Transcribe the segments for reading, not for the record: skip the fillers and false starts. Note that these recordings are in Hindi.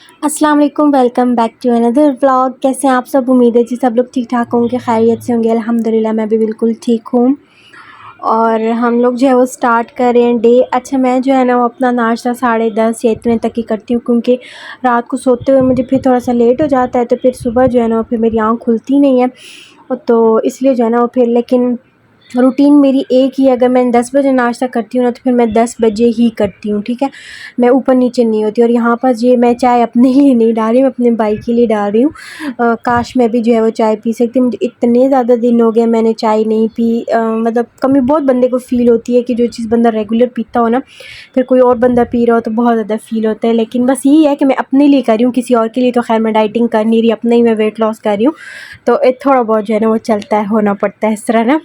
अस्सलाम वालेकुम, welcome back to another vlog. कैसे हैं आप सब? उम्मीद है जी सब लोग ठीक ठाक होंगे, खैरियत से होंगे। अल्हम्दुलिल्लाह मैं भी बिल्कुल ठीक हूँ। और हम लोग जो है वो स्टार्ट कर रहे हैं डे। अच्छा, मैं जो है ना वो अपना नाश्ता 10:30 या इतने तक ही करती हूँ, क्योंकि रात को सोते हुए मुझे फिर थोड़ा सा लेट हो जाता है, तो फिर सुबह जो है ना फिर मेरी आँख खुलती नहीं है। तो इसलिए जो है ना वो फिर, लेकिन रूटीन मेरी एक ही है। अगर मैं 10 बजे नाश्ता करती हूँ ना, तो फिर मैं 10 बजे ही करती हूँ, ठीक है। मैं ऊपर नीचे नहीं होती। और यहाँ पर ये मैं चाय अपने लिए नहीं डाल रही हूँ, अपने भाई के लिए डाल रही हूँ। काश मैं भी जो है वो चाय पी सकती। मुझे इतने ज़्यादा दिन हो गए मैंने चाय नहीं पी। मतलब कमी बहुत बंदे को फ़ील होती है कि जो चीज़ बंदा रेगुलर पीता हो ना, फिर कोई और बंदा पी रहा हो तो बहुत ज़्यादा फ़ील होता है। लेकिन बस यही है कि मैं अपने लिए कर रही हूँ, किसी और के लिए तो खैर मैं डाइटिंग कर नहीं रही, अपना ही मैं वेट लॉस कर रही हूँ। तो थोड़ा बहुत जो है ना वो चलता है, होना पड़ता है इस तरह ना।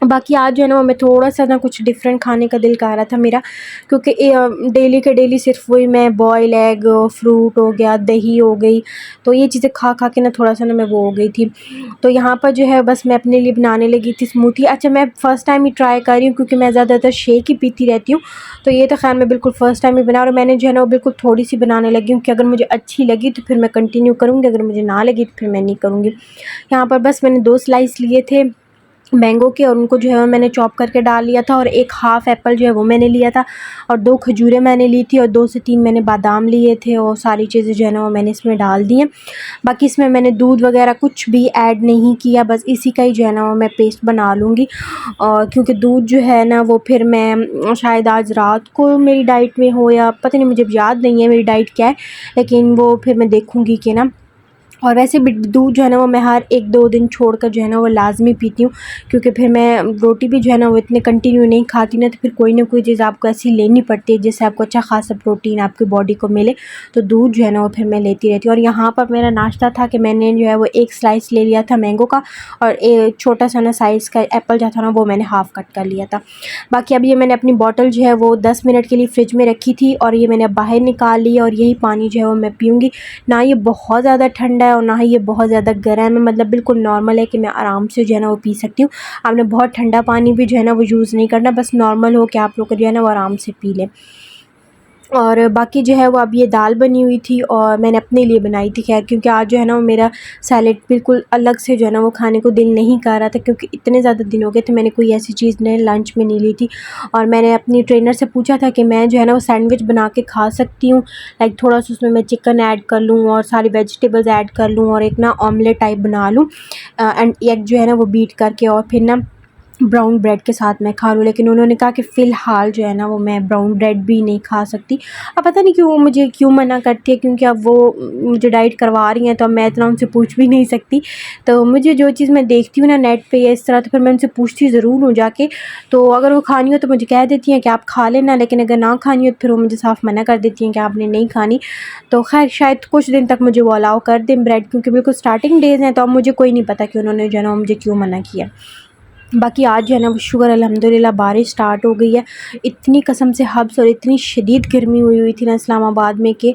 बाकी आज जो है ना मैं थोड़ा-सा ना कुछ डिफरेंट खाने का दिल कर रहा था मेरा, क्योंकि डेली के डेली सिर्फ वही मैं बॉयल एग, फ्रूट हो गया, दही हो गई, तो ये चीज़ें खा-खा के ना थोड़ा-सा ना मैं वो हो गई थी। तो यहाँ पर जो है बस मैं अपने लिए बनाने लगी थी स्मूथी। अच्छा, मैं फ़र्स्ट टाइम ही ट्राई कर रही हूँ, क्योंकि मैं ज़्यादातर शेक ही पीती रहती हूँ। तो ये तो ख़ैर मैं बिल्कुल फ़र्स्ट टाइम ही बना, और मैंने जो है ना वो बिल्कुल थोड़ी-सी बनाने लगी हूँ कि अगर मुझे अच्छी लगी तो फिर मैं कंटिन्यू करूँगी, अगर मुझे ना लगी तो फिर मैं नहीं करूँगी। यहाँ पर बस मैंने 2 स्लाइस लिए थे मैंगो के, और उनको जो है मैंने चॉप करके डाल लिया था, और एक हाफ़ एप्पल जो है वो मैंने लिया था, और 2 खजूरें मैंने ली थी, और 2 से 3 मैंने बादाम लिए थे, और सारी चीज़ें जो है ना वो मैंने इसमें डाल दी हैं। बाकी इसमें मैंने दूध वगैरह कुछ भी ऐड नहीं किया, बस इसी का ही जो है ना वो मैं पेस्ट बना लूँगी। और क्योंकि दूध जो है ना वो फिर मैं शायद आज रात को मेरी डाइट में हो, या पता नहीं, मुझे याद नहीं है मेरी डाइट क्या है, लेकिन वो फिर मैं देखूँगी कि ना। और वैसे भी दूध जो है ना वो मैं हर 1-2 दिन छोड़कर जो है ना वो लाज़मी पीती हूँ, क्योंकि फिर मैं रोटी भी जो है ना वो इतने कंटिन्यू नहीं खाती ना, तो फिर कोई ना कोई चीज़ आपको ऐसी लेनी पड़ती है जिससे आपको अच्छा ख़ासा प्रोटीन आपकी बॉडी को मिले। तो दूध जो है ना वो फिर मैं लेती रहती हूँ। और यहाँ पर मेरा नाश्ता था कि मैंने जो है वो 1 स्लाइस ले लिया था मैंगो का, और छोटा सा ना साइज़ का एप्पल जो था ना वो मैंने हाफ़ कट कर लिया था। बाकी अब ये मैंने अपनी बॉटल जो है वो 10 मिनट के लिए फ्रिज में रखी थी, और ये मैंने अब बाहर निकाल ली है, और यही पानी जो है वो मैं पीऊँगी। ना ये बहुत ज़्यादा ठंडा है और ना ही ये बहुत ज़्यादा गर्म है, मतलब बिल्कुल नॉर्मल है कि मैं आराम से जो है ना वो पी सकती हूँ। आपने बहुत ठंडा पानी भी जो है ना वो यूज़ नहीं करना, बस नॉर्मल हो कि आप लोग जो है ना वो आराम से पी लें। और बाकी जो है वो अब ये दाल बनी हुई थी, और मैंने अपने लिए बनाई थी खैर, क्योंकि आज जो है ना वो मेरा सैलेड बिल्कुल अलग से जो है ना वो खाने को दिल नहीं कर रहा था, क्योंकि इतने ज़्यादा दिन हो गए थे मैंने कोई ऐसी चीज़ ने लंच में नहीं ली थी। और मैंने अपनी ट्रेनर से पूछा था कि मैं जो है ना वो सैंडविच बना के खा सकती हूँ, लाइक थोड़ा-सा उसमें मैं चिकन ऐड कर लूँ और सारी वेजिटेबल्स ऐड कर लूँ, और एक ना ऑमलेट टाइप बना लूँ, एंड एग जो है ना वो बीट करके, और फिर ना ब्राउन ब्रेड के साथ मैं खा लूँ। लेकिन उन्होंने कहा कि फ़िलहाल जो है ना वो मैं ब्राउन ब्रेड भी नहीं खा सकती। अब पता नहीं क्यों वो मुझे क्यों मना करती है, क्योंकि अब वो मुझे डाइट करवा रही हैं, तो अब मैं इतना उनसे पूछ भी नहीं सकती। तो मुझे जो चीज़ मैं देखती हूँ ना नेट पे या इस तरह, तो फिर मैं उनसे पूछती ज़रूर हूँ जाके। तो अगर वो खानी हो तो मुझे कह देती हैं कि आप खा लेना, लेकिन अगर ना खानी हो तो फिर वो मुझे साफ़ मना कर देती हैं कि आपने नहीं खानी। तो ख़ैर शायद कुछ दिन तक मुझे वो अलाउ कर दें ब्रेड, क्योंकि बिल्कुल स्टार्टिंग डेज़ हैं, तो अब मुझे कोई नहीं पता कि उन्होंने जो है ना मुझे क्यों मना किया। बाकी आज जो है ना वो शुक्र अल्हम्दुलिल्लाह बारिश स्टार्ट हो गई है। इतनी कसम से हब्स और इतनी शदीद गर्मी हुई थी ना इस्लामाबाद में कि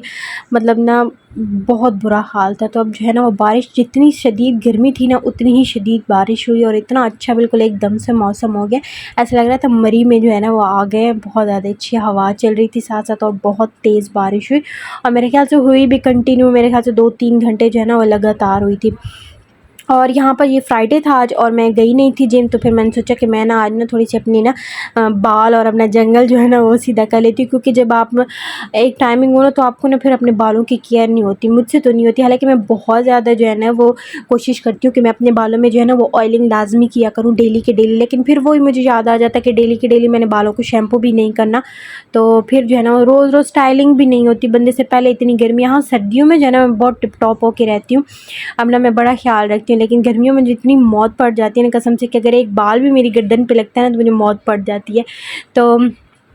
मतलब ना बहुत बुरा हाल था। तो अब जो है ना वो बारिश, जितनी शदीद गर्मी थी ना उतनी ही शदीद बारिश हुई, और इतना अच्छा बिल्कुल एकदम से मौसम हो गया। ऐसा लग रहा था मरी में जो है ना वो आ गए हैं। बहुत ज़्यादा अच्छी हवा चल रही थी साथ साथ, और बहुत तेज़ बारिश हुई, और मेरे ख़्याल से हुई भी कंटिन्यू, मेरे ख़्याल से 2-3 घंटे जो है ना वो लगातार हुई थी। और यहाँ पर ये फ्राइडे था आज, और मैं गई नहीं थी जिम, तो फिर मैंने सोचा कि मैं ना आज ना थोड़ी सी अपनी ना बाल और अपना जंगल जो है ना वो सीधा कर लेती हूँ, क्योंकि जब आप एक टाइमिंग हो ना तो आपको ना फिर अपने बालों की केयर नहीं होती। मुझसे तो नहीं होती, हालांकि मैं बहुत ज़्यादा जो है ना वो कोशिश करती हूँ कि मैं अपने बालों में जो है ना वो ऑयलिंग लाजमी किया करूँ डेली के डेली, लेकिन फिर वही मुझे याद आ जाता है कि डेली के डेली मैंने बालों को शैम्पू भी नहीं करना, तो फिर जो है ना रोज़ रोज़ स्टाइलिंग भी नहीं होती बंदे से। पहले इतनी गर्मी, यहाँ सर्दियों में जो है ना मैं बहुत टिप टॉप होके रहती हूँ, अब ना मैं बड़ा ख़्याल रखती हूँ, लेकिन गर्मियों में जितनी मौत पड़ जाती है ना कसम से, कि अगर एक बाल भी मेरी गर्दन पे लगता है ना तो मुझे मौत पड़ जाती है। तो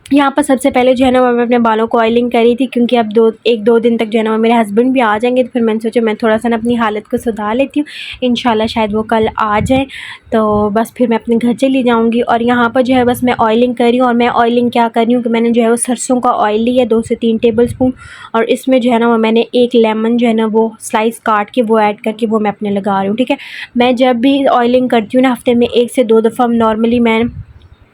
यहाँ पर सबसे पहले जो है ना मैं अपने बालों को ऑयलिंग करी थी, क्योंकि अब 1-2 दिन तक जो है ना मेरे हस्बैंड भी आ जाएंगे, तो फिर मैंने सोचा मैं थोड़ा सा ना अपनी हालत को सुधार लेती हूँ, इंशाल्लाह शायद वो कल आ जाए, तो बस फिर मैं अपने घर चली जाऊँगी। और यहाँ पर जो है बस मैं ऑयलिंग कर रही हूँ, और मैं ऑयलिंग क्या कर रही हूँ कि मैंने जो है वो सरसों का ऑयल लिया 2 से 3 टेबल स्पून, और इसमें जो है ना वो मैंने एक लेमन जो है ना वो स्लाइस काट के वो ऐड करके वो मैं अपने लगा रही हूँ, ठीक है। मैं जब भी ऑयलिंग करती हूँ ना हफ्ते में 1 से 2 दफ़ा नॉर्मली मैं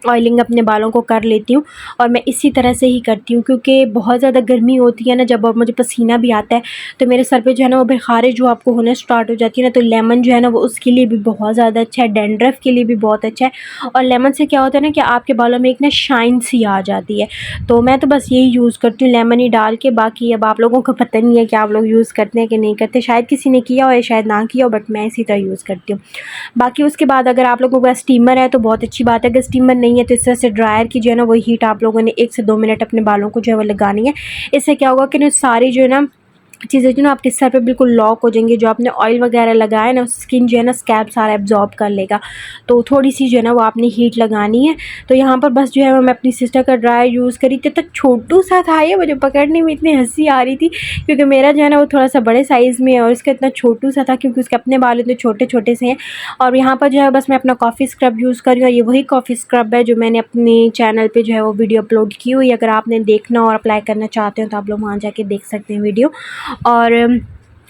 ऑयलिंग अपने बालों को कर लेती हूँ। और मैं इसी तरह से ही करती हूँ, क्योंकि बहुत ज़्यादा गर्मी होती है ना जब, और मुझे पसीना भी आता है, तो मेरे सर पे जो है ना वो बुखारें जो आपको होना स्टार्ट हो जाती है ना, तो लेमन जो है ना वो उसके लिए भी बहुत ज़्यादा अच्छा है, डैंड्रफ के लिए भी बहुत अच्छा है। और लेमन से क्या होता है ना कि आपके बालों में एक ना शाइन सी आ जाती है। तो मैं तो बस यही यूज़ करती हूँ, लेमन ही डाल के। बाकी अब आप लोगों को पता नहीं है कि आप लोग यूज़ करते हैं कि नहीं करते, शायद किसी ने किया हो या शायद ना किया हो, बट मैं इसी तरह यूज़ करती हूँ। बाकी उसके बाद अगर आप लोगों के पास स्टीमर है तो बहुत अच्छी बात है, अगर स्टीमर नहीं है तो इस तरह से ड्रायर की जो है ना वो हीट आप लोगों ने 1 से 2 मिनट अपने बालों को जो है वो लगानी है। इससे क्या होगा कि ना सारी जो है ना चीज़ें जो ना आपके सर पे बिल्कुल लॉक हो जाएंगी। जो आपने ऑयल वगैरह लगाया है ना, स्किन जो है ना स्कैल्प सारा एब्जॉर्ब कर लेगा। तो थोड़ी सी जो है ना वो आपने हीट लगानी है। तो यहाँ पर बस जो है मैं अपनी सिस्टर का ड्रायर यूज़ करी थी, तो छोटू सा था ये, मुझे पकड़ने में इतनी हंसी आ रही थी, क्योंकि मेरा जो है ना वो थोड़ा सा बड़े साइज़ में है और इसका इतना छोटू सा था, क्योंकि उसके अपने बाल इतने छोटे छोटे से हैं। और यहाँ पर जो है बस मैं अपना कॉफ़ी स्क्रब यूज़ कर रही हूँ, और ये वही कॉफ़ी स्क्रब है जो मैंने अपने चैनल पर जो है वो वीडियो अपलोड की हुई। अगर आपने देखना और अप्लाई करना चाहते हो तो आप लोग वहाँ जाके देख सकते हैं वीडियो। और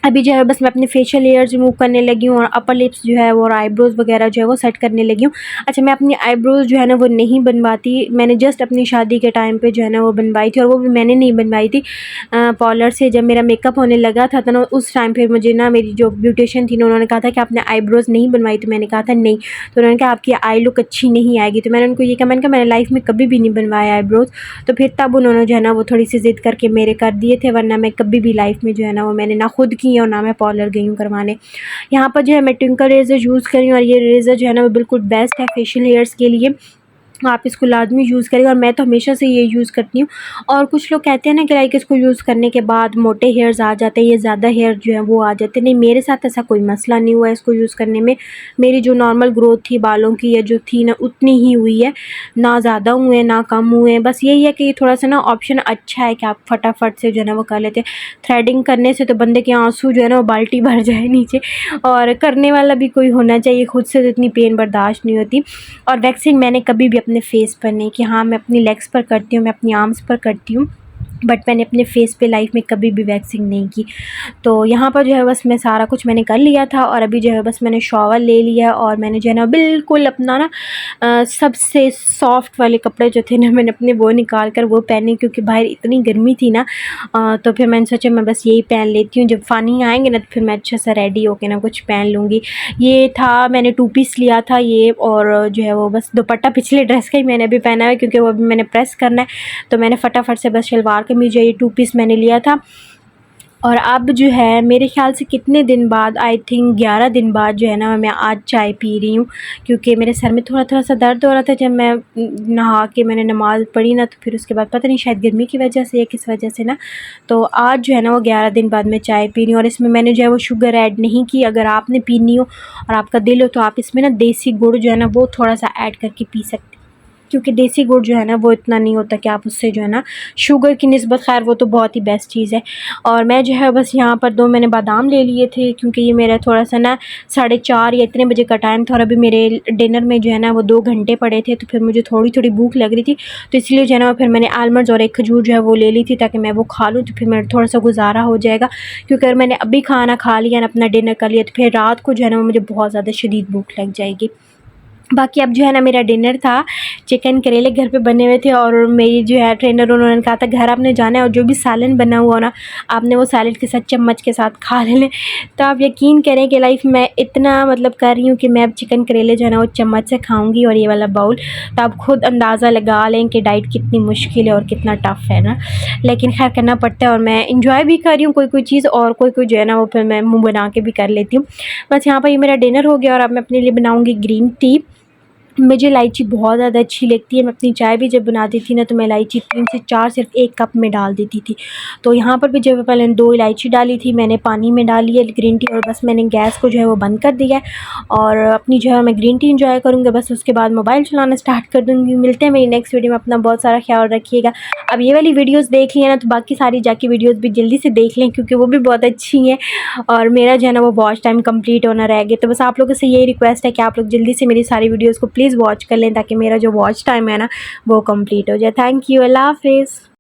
अभी जो है बस मैं अपने फेशियल लेयर्स रिमूव करने लगी हूँ, और अपर लिप्स जो है वो और आईब्रोज़ वगैरह जो है वो सेट करने लगी हूँ। अच्छा, मैं अपनी आईब्रोज़ जो है ना वो नहीं बनवाती, मैंने जस्ट अपनी शादी के टाइम पे जो है ना वो बनवाई थी, और वो भी मैंने नहीं बनवाई थी, पार्लर से जब मेरा मेकअप होने लगा था ना उस टाइम पे मुझे ना मेरी जो ब्यूटिशियन थी ना उन्होंने कहा था कि आपने आईब्रोज़ नहीं बनवाई, तो मैंने कहा था नहीं। तो उन्होंने कहा आपकी आई लुक अच्छी नहीं आएगी, तो मैंने उनको ये कहा, मैंने कहा मैंने लाइफ़ में कभी भी नहीं बनवाया आईब्रोज़। तो फिर तब उन्होंने जो है ना वो थोड़ी सी ज़िद करके मेरे कर दिए थे, वरना मैं कभी भी लाइफ़ में जो है ना वो मैंने ना खुद की और ना मैं पार्लर गई हूँ करवाने। यहाँ पर जो है मैं ट्विंकल रेज़र यूज़ कर रही हूँ, और ये रेज़र जो है ना वो बिल्कुल बेस्ट है फेशियल हेयर्स के लिए। आप इसको लाज़मी यूज़ करें, और मैं तो हमेशा से ये यूज़ करती हूँ। और कुछ लोग कहते हैं ना कि लाइक इसको यूज़ करने के बाद मोटे हेयर्स आ जाते हैं, ये ज़्यादा हेयर जो है वो आ जाते हैं। नहीं, मेरे साथ ऐसा कोई मसला नहीं हुआ है इसको यूज़ करने में। मेरी जो नॉर्मल ग्रोथ थी बालों की या जो थी ना उतनी ही हुई है, ना ज़्यादा हुए ना कम हुए हैं। बस यही है कि थोड़ा सा ना ऑप्शन अच्छा है कि आप फटाफट से जो है ना वो कर लेते हैं। थ्रेडिंग करने से तो बंदे के आंसू जो है ना वो बाल्टी भर जाए नीचे, और करने वाला भी कोई होना चाहिए, खुद से तो इतनी पेन बर्दाश्त नहीं होती। और वैक्सिंग मैंने कभी भी अपने फेस पर नहीं की। हाँ, मैं अपनी लेग्स पर करती हूँ, मैं अपनी आर्म्स पर करती हूँ, बट मैंने अपने फेस पे लाइफ में कभी भी वैक्सिंग नहीं की। तो यहाँ पर जो है बस मैं सारा कुछ मैंने कर लिया था, और अभी जो है बस मैंने शॉवर ले लिया, और मैंने जो है ना बिल्कुल अपना ना सबसे सॉफ्ट वाले कपड़े जो थे ना मैंने अपने वो निकाल कर वो पहने, क्योंकि बाहर इतनी गर्मी थी ना। तो फिर मैंने सोचा मैं बस यही पहन लेती हूँ, जब फ़नी आएंगे ना तो फिर मैं अच्छा सा रेडी होके ना कुछ पहन लूँगी। ये था, मैंने 2 पीस लिया था ये, और जो है वो बस दुपट्टा पिछले ड्रेस का ही मैंने अभी पहना है, क्योंकि वो अभी मैंने प्रेस करना है। तो मैंने फटाफट से बस शलवार कमीज जो ये 2 पीस मैंने लिया था। और अब जो है मेरे ख़्याल से कितने दिन बाद, आई थिंक 11 दिन बाद जो है ना मैं आज चाय पी रही हूँ, क्योंकि मेरे सर में थोड़ा-थोड़ा सा दर्द हो रहा था जब मैं नहा के मैंने नमाज़ पढ़ी ना, तो फिर उसके बाद पता नहीं शायद गर्मी की वजह से या किस वजह से ना, तो आज जो है ना वो 11 दिन बाद मैं चाय पी रही हूँ। और इसमें मैंने जो है वो शुगर ऐड नहीं की। अगर आपने पीनी हो और आपका दिल हो तो आप इसमें ना देसी गुड़ जो है ना वो थोड़ा-सा ऐड करके पी सकते हैं, क्योंकि देसी गुड़ जो है ना वो इतना नहीं होता कि आप उससे जो है ना शुगर की निस्बत, खैर वो तो बहुत ही बेस्ट चीज़ है। और मैं जो है बस यहाँ पर 2 मैंने बादाम ले लिए थे, क्योंकि ये मेरा थोड़ा सा ना 4:30 या इतने बजे का टाइम था, और अभी मेरे डिनर में जो है ना वो 2 घंटे पड़े थे, तो फिर मुझे थोड़ी भूख लग रही थी, तो इसलिए जो है ना फिर मैंने आलमंड्स और एक खजूर जो है वो ले ली थी, ताकि मैं वो खा लूँ, तो फिर मेरा थोड़ा सा गुजारा हो जाएगा। क्योंकि अगर मैंने अभी खाना खा लिया ना, अपना डिनर कर लिया, तो फिर रात को जो है ना मुझे बहुत ज़्यादा शदीद भूख लग जाएगी। बाकी अब जो है ना मेरा डिनर था, चिकन करेले घर पे बने हुए थे, और मेरी जो है ट्रेनर उन्होंने कहा था घर आपने जाना है और जो भी सालन बना हुआ ना आपने वो सैलेड के साथ चम्मच के साथ खा लें। तो आप यकीन करें कि लाइफ में इतना मतलब कर रही हूँ कि मैं अब चिकन करेले जो है ना वो चम्मच से खाऊंगी, और ये वाला बाउल। तो आप खुद अंदाज़ा लगा लें कि डाइट कितनी मुश्किल है और कितना टफ़ है ना, लेकिन खैर करना पड़ता है। और मैं इंजॉय भी कर रही हूँ कोई चीज़, और कोई जो है ना वो फिर मैं मुँह बना के भी कर लेती हूँ। बस यहाँ पर ये मेरा डिनर हो गया, और अब मैं अपने लिए बनाऊँगी ग्रीन टी। मुझे इलायची बहुत ज़्यादा अच्छी लगती है। मैं अपनी चाय भी जब बनाती थी ना तो मैं इलायची 3 से 4 सिर्फ़ 1 कप में डाल देती थी। तो यहाँ पर भी जब पहले 2 इलायची डाली थी मैंने, पानी में डाली है ग्रीन टी, और बस मैंने गैस को जो है वो बंद कर दिया है, और अपनी जो है मैं ग्रीन टी एंजॉय करूँगी। बस उसके बाद मोबाइल चलाना स्टार्ट कर दूँगी। मिलते हैं मेरी नेक्स्ट वीडियो में। अपना बहुत सारा ख्याल रखिएगा। अब ये वाली वीडियोज़ देख लिया ना तो बाकी सारी जाके वीडियोज़ भी जल्दी से देख लें, क्योंकि वो भी बहुत अच्छी हैं, और मेरा जो है ना वो वॉच टाइम कंप्लीट होना रह गया। तो बस आप लोगों से यही रिक्वेस्ट है कि आप लोग जल्दी से मेरी सारी वीडियोज़ को प्लीज़ वॉच कर लें, ताकि मेरा जो वॉच टाइम है ना वो कंप्लीट हो जाए। Thank you. अल्लाह हाफ़िज़।